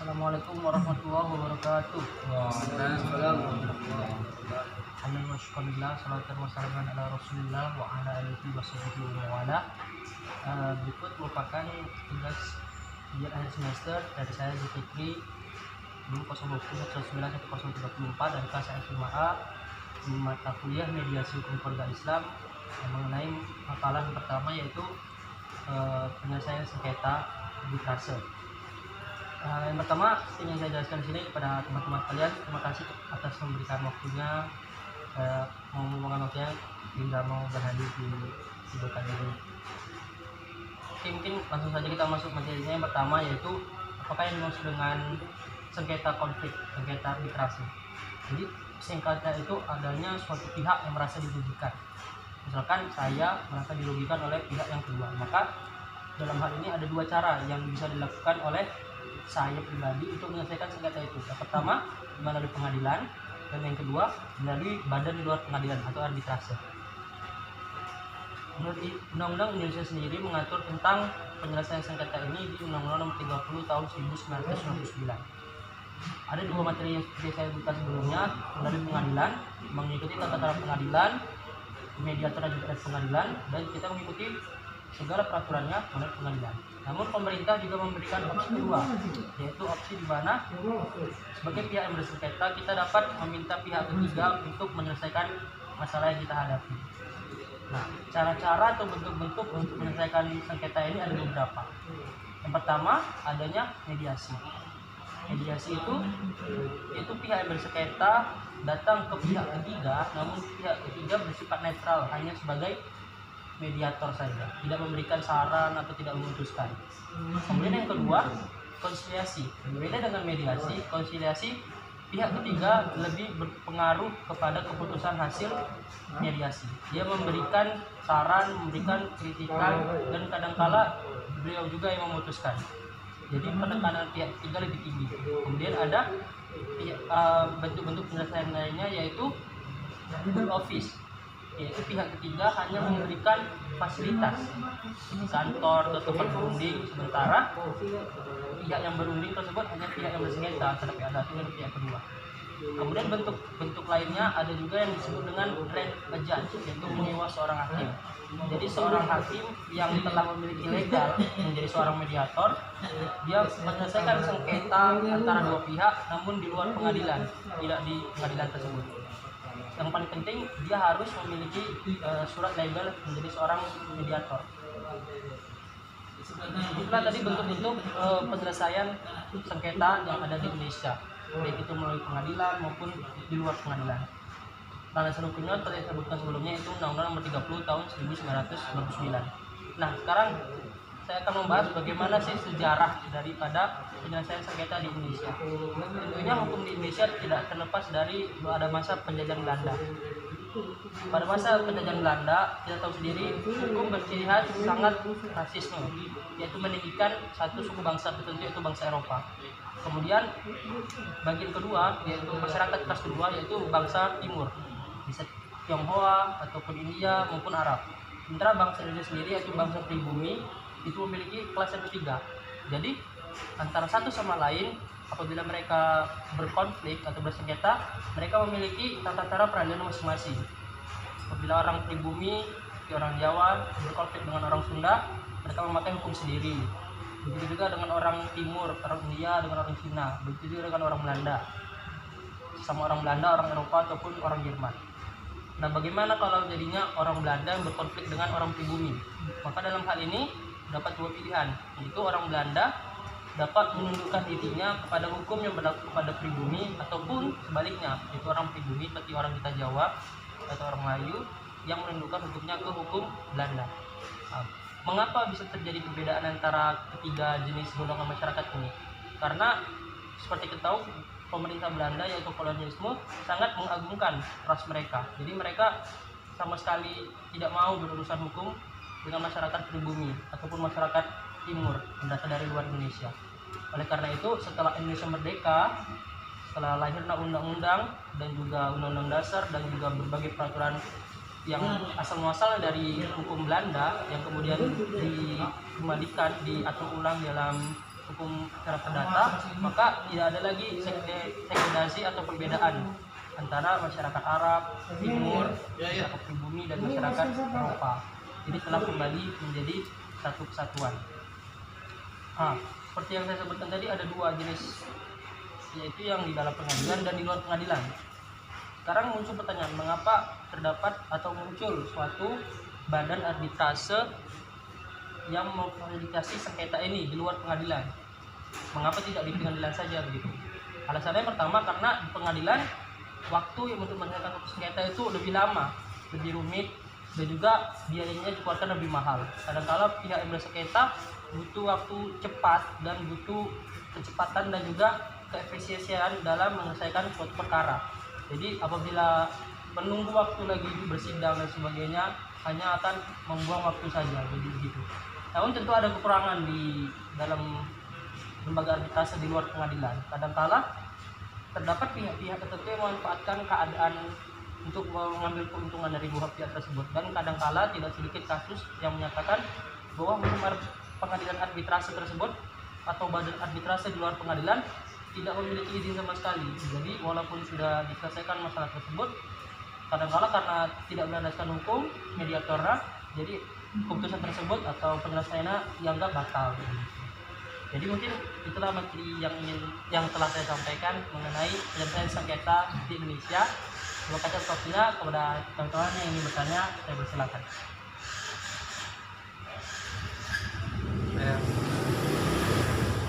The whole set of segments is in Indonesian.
Assalamualaikum warahmatullahi wabarakatuh. Alhamdulillah, salatu wassalamu ala Rasulillah wa ala alihi washabihi wa wala. Berikut merupakan tugas ujian akhir semester dari saya Zulfikri 2020-19-1034 dari kelas 5A mata kuliah mediasi hukum keluarga Islam mengenai makalah pertama yaitu penyelesaian sengketa arbitrase. Yang pertama ingin saya jelaskan di sini kepada teman-teman kalian, terima kasih atas memberikan waktunya, mau meluangkan waktunya hingga mau berhadir di video kali ini. Oke, mungkin langsung saja kita masuk materinya. Yang pertama yaitu apakah yang dimaksud dengan sengketa konflik, sengketa arbitrase. Jadi sengketa itu adanya suatu pihak yang merasa dirugikan. Misalkan saya merasa dirugikan oleh pihak yang kedua, maka dalam hal ini ada dua cara yang bisa dilakukan oleh saya pribadi untuk menyelesaikan sengketa itu. Yang pertama melalui pengadilan, dan yang kedua melalui badan di luar pengadilan atau arbitrase. Menurut Undang-Undang Indonesia sendiri mengatur tentang penyelesaian sengketa ini di Undang-Undang Nomor 30 Tahun 1999. Ada dua materi yang seperti saya sebutkan sebelumnya, melalui pengadilan, mengikuti tata cara pengadilan, mediator dan pengadilan, dan kita mengikuti segala peraturannya melalui pengadilan. Namun pemerintah juga memberikan opsi kedua, yaitu opsi di mana sebagai pihak yang bersengketa kita dapat meminta pihak ketiga untuk menyelesaikan masalah yang kita hadapi. Nah, cara-cara atau bentuk-bentuk untuk menyelesaikan sengketa ini ada beberapa. Yang pertama adanya mediasi. Mediasi itu pihak yang bersengketa datang ke pihak ketiga, namun pihak ketiga bersifat netral, hanya sebagai mediator saja, tidak memberikan saran atau tidak memutuskan. Kemudian yang kedua, konsiliasi. Berbeda dengan mediasi, konsiliasi pihak ketiga lebih berpengaruh kepada keputusan hasil mediasi. Dia memberikan saran, memberikan kritikan, dan kadangkala beliau juga yang memutuskan. Jadi penekanan pihak ketiga lebih tinggi. Kemudian ada bentuk-bentuk penyelesaian lainnya yaitu full office, yaitu pihak ketiga hanya memberikan fasilitas kantor atau tempat berunding, sementara pihak yang berunding tersebut hanya pihak yang bersengketa antara pihak satu dan pihak kedua. Kemudian bentuk lainnya ada juga yang disebut dengan rent a judge, yaitu menyewa seorang hakim. Jadi seorang hakim yang telah memiliki legal menjadi seorang mediator, dia menyelesaikan sengketa antara dua pihak namun di luar pengadilan, tidak di pengadilan tersebut. Yang paling penting dia harus memiliki surat legal menjadi seorang mediator. Itulah tadi bentuk-bentuk penyelesaian sengketa yang ada di Indonesia, baik itu melalui pengadilan maupun di luar pengadilan. Landasan hukumnya seperti yang saya sebutkan sebelumnya itu Undang-Undang Nomor 30 Tahun 1999. Nah, sekarang saya akan membahas bagaimana sih sejarah daripada penyelesaian sengketa di Indonesia. Tentunya hukum di Indonesia tidak terlepas dari ada masa penjajahan Belanda. Pada masa penjajahan Belanda, kita tahu sendiri hukum berciri khas sangat rasisme, yaitu meninggikan satu suku bangsa tertentu, yaitu bangsa Eropa. Kemudian bagian kedua yaitu masyarakat kelas kedua, yaitu bangsa Timur, bisa Tionghoa ataupun India maupun Arab. Sementara bangsa Indonesia sendiri yaitu bangsa pribumi itu memiliki kelas yang ketiga. Jadi antara satu sama lain apabila mereka berkonflik atau bersengketa, mereka memiliki tata cara peradilan masing-masing. Apabila orang pribumi, orang Jawa berkonflik dengan orang Sunda, mereka memakai hukum sendiri. Begitu juga dengan orang Timur, orang India dengan orang Cina, begitu juga dengan orang Belanda, sama orang Belanda, orang Eropa ataupun orang Jerman. Nah, bagaimana kalau jadinya orang Belanda yang berkonflik dengan orang pribumi? Maka dalam hal ini dapat dua pilihan, yaitu orang Belanda dapat menundukkan dirinya kepada hukum yang berlaku kepada pribumi, ataupun sebaliknya, yaitu orang pribumi seperti orang kita Jawa atau orang Melayu yang menundukkan hukumnya ke hukum Belanda. Mengapa bisa terjadi perbedaan antara ketiga jenis golongan masyarakat ini? Karena seperti kita tahu, pemerintah Belanda yaitu kolonialisme sangat mengagungkan ras mereka. Jadi mereka sama sekali tidak mau berurusan hukum dengan masyarakat pribumi ataupun masyarakat Timur yang berasal dari luar Indonesia. Oleh karena itu, setelah Indonesia merdeka, setelah lahirnya undang-undang dan juga undang-undang dasar dan juga berbagai peraturan yang asal muasal dari hukum Belanda yang kemudian dikembalikan, diatur ulang dalam hukum secara perdata, maka tidak ada lagi segregasi atau perbedaan antara masyarakat Arab, Timur, masyarakat pribumi dan masyarakat Eropa. Jadi telah kembali menjadi satu kesatuan. Seperti yang saya sebutkan tadi, ada dua jenis, yaitu yang di dalam pengadilan dan di luar pengadilan. Sekarang muncul pertanyaan, mengapa terdapat atau muncul suatu badan arbitrase yang memfasilitasi sengketa ini di luar pengadilan? Mengapa tidak di pengadilan saja begitu? Alasannya pertama, karena di pengadilan waktu yang untuk menyelesaikan sengketa itu lebih lama, lebih rumit, dan juga biayanya dikeluarkan lebih mahal. Kadang-kala pihak yang bersengketa butuh waktu cepat dan butuh kecepatan dan juga keefisiensian dalam menyelesaikan suatu perkara. Jadi apabila menunggu waktu lagi bersidang dan sebagainya, hanya akan membuang waktu saja, jadi begitu. Namun tentu ada kekurangan di dalam lembaga arbitrase di luar pengadilan. Kadang-kala terdapat pihak-pihak tertentu yang memanfaatkan keadaan untuk mengambil keuntungan dari dua pihak tersebut, dan kadang-kala tidak sedikit kasus yang menyatakan bahwa pengadilan arbitrase tersebut atau badan arbitrase di luar pengadilan tidak memiliki izin sama sekali. Jadi walaupun sudah diselesaikan masalah tersebut, kadang-kala karena tidak berlandaskan hukum mediatornya, jadi keputusan tersebut atau penyelesaiannya dianggap batal. Jadi mungkin itulah materi yang telah saya sampaikan mengenai penyelesaian sengketa di Indonesia. Terima kasih atas waktunya. Kepada teman-teman yang ingin bertanya, saya persilakan.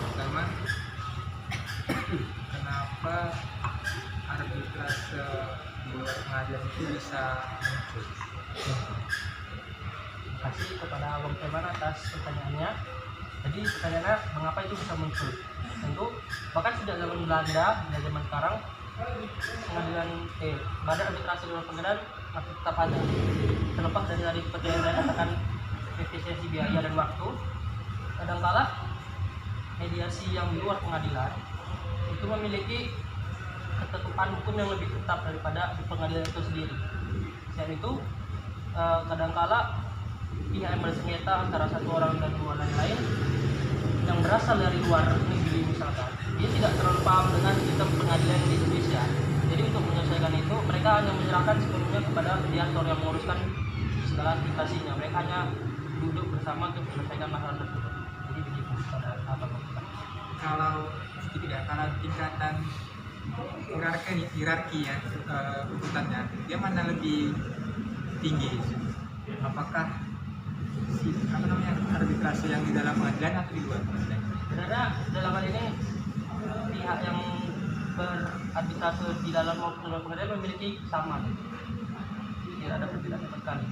Pertama, kenapa arbitrase di luar pengadilan itu bisa muncul? Terima kasih kepada Bang Teman atas pertanyaannya. Jadi pertanyaannya, mengapa itu bisa muncul? Tentu bahkan sejak zaman Belanda hingga zaman sekarang, badan arbitrase di luar pengadilan masih tetap ada. Terlepas dari seperti yang saya katakan, efisiensi biaya dan waktu, kadangkala mediasi yang di luar pengadilan itu memiliki ketentuan hukum yang lebih ketat daripada di pengadilan itu sendiri. Selain itu, kadangkala pihak yang bersengketa antara satu orang dan dua orang lain yang berasal dari luar negeri misalkan, dia tidak terlalu paham dengan sistem pengadilan di Indonesia. Jadi untuk menyelesaikan itu, mereka hanya menyerahkan sepenuhnya kepada mediator yang menguruskan segala aplikasinya. Mereka hanya duduk bersama untuk menyelesaikan masalah tersebut. Jadi begitu pada apa maksudnya. Kalau tidak, kalau tingkatan hierarki ya, urutannya, dia mana lebih tinggi? Apakah arbitrase yang di dalam pengadilan atau di luar pengadilan? Sebenarnya dalam hal ini pihak yang berarbitrase di dalam maupun di luar pengadilan memiliki sama, tidak ada perbedaan sama sekali.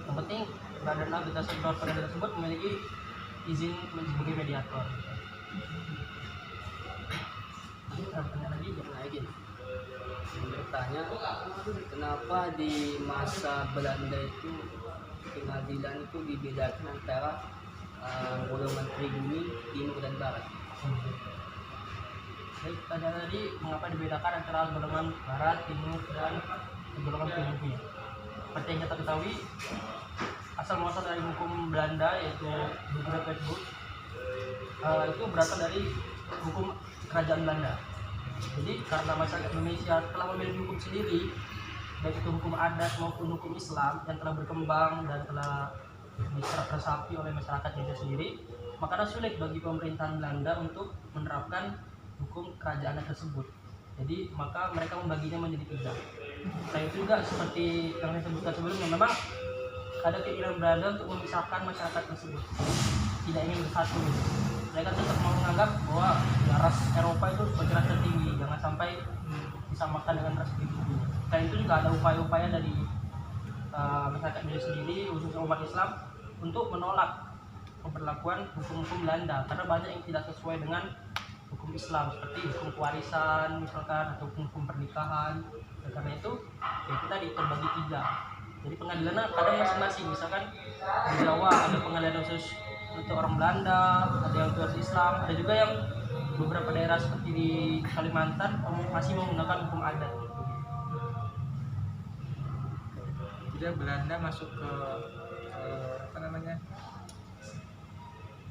Yang penting badan arbitrase di luar pengadilan tersebut memiliki izin sebagai mediator. Bertanya, kenapa di masa Belanda itu pengadilan itu dibedakan antara golongan pribumi timur dan barat? Baik, tadi mengapa dibedakan antara golongan barat, timur, dan golongan pribumi? Seperti yang kita ketahui, asal muasal dari hukum Belanda yaitu Burgerwetboek itu berasal dari hukum kerajaan Belanda. Jadi karena masyarakat Indonesia telah memiliki hukum sendiri, baik itu hukum adat maupun hukum Islam yang telah berkembang dan telah diresapi oleh masyarakat Indonesia sendiri, maka sulit bagi pemerintahan Belanda untuk menerapkan hukum kerajaan tersebut. Jadi maka mereka membaginya menjadi tiga. Selain itu juga seperti yang saya sebutkan sebelumnya, memang ada keinginan Belanda untuk memisahkan masyarakat tersebut, tidak ingin bersatu. Mereka tetap mau menganggap bahwa ya, ras Eropa itu sebagai ras tertinggi, jangan sampai disamakan dengan ras pribumi. Selain itu juga ada upaya-upaya dari masyarakat Indonesia sendiri, khususnya umat Islam, untuk menolak pemberlakuan hukum-hukum Belanda karena banyak yang tidak sesuai dengan hukum Islam, seperti hukum kewarisan misalkan atau hukum pernikahan. Dan karena itu ya kita terbagi tiga. Jadi pengadilannya kadang masing-masing, misalkan di Jawa ada pengadilan khusus untuk orang Belanda, ada yang khusus Islam, ada juga yang beberapa daerah seperti di Kalimantan masih menggunakan hukum adat. Tidak, Belanda masuk ke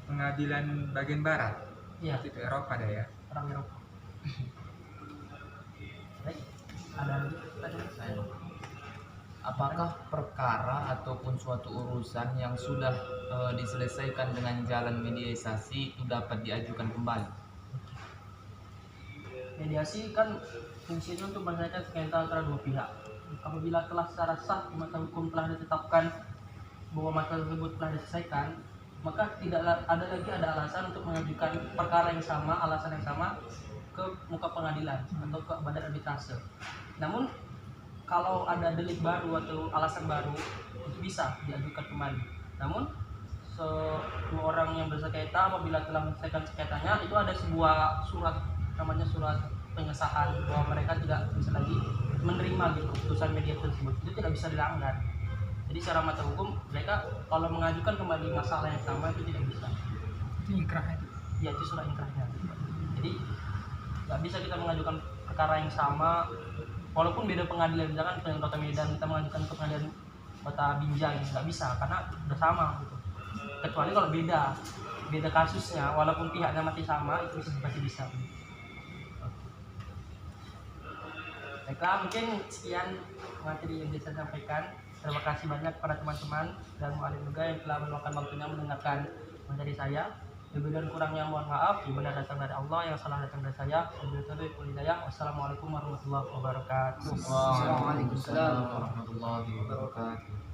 pengadilan bagian barat. Iya, Itu Eropa ada ya. orang Eropa. Baik, ada lagi pertanyaan? Apakah perkara ataupun suatu urusan yang sudah diselesaikan dengan jalan mediasi itu dapat diajukan kembali? Mediasi kan fungsinya untuk menyelesaikan sengketa antara dua pihak. Apabila telah secara sah di mata hukum telah ditetapkan bahwa masalah tersebut telah diselesaikan, maka tidak ada alasan untuk mengajukan perkara yang sama, alasan yang sama ke muka pengadilan atau ke badan arbitrase. Namun kalau ada delik baru atau alasan baru itu bisa diajukan kembali. Namun semua orang yang bersengketa apabila telah menyelesaikan sengketanya itu ada sebuah surat, namanya surat pengesahan bahwa mereka tidak bisa lagi menerima gitu keputusan media tersebut. Itu tidak bisa dilanggar. Jadi secara mata hukum mereka kalau mengajukan kembali masalah yang sama itu tidak bisa. Itu inkrah itu. Ya itu surat inkrahnya. Jadi nggak bisa kita mengajukan perkara yang sama walaupun beda pengadilan, misalkan pengadilan Kota Medan kita mengajukan ke pengadilan Kota Binjai, nggak bisa karena udah sama gitu. Kecuali kalau beda kasusnya, walaupun pihaknya masih sama itu pasti bisa. Baiklah, mungkin sekian materi yang bisa saya sampaikan. Terima kasih banyak pada teman-teman dan muallim juga yang telah meluangkan waktunya mendengarkan materi saya. Lebih dan kurangnya mohon maaf, yang benar datang dari Allah, yang salah datang dari saya. Wassalamualaikum warahmatullahi wabarakatuh. Waalaikumsalam warahmatullahi wabarakatuh.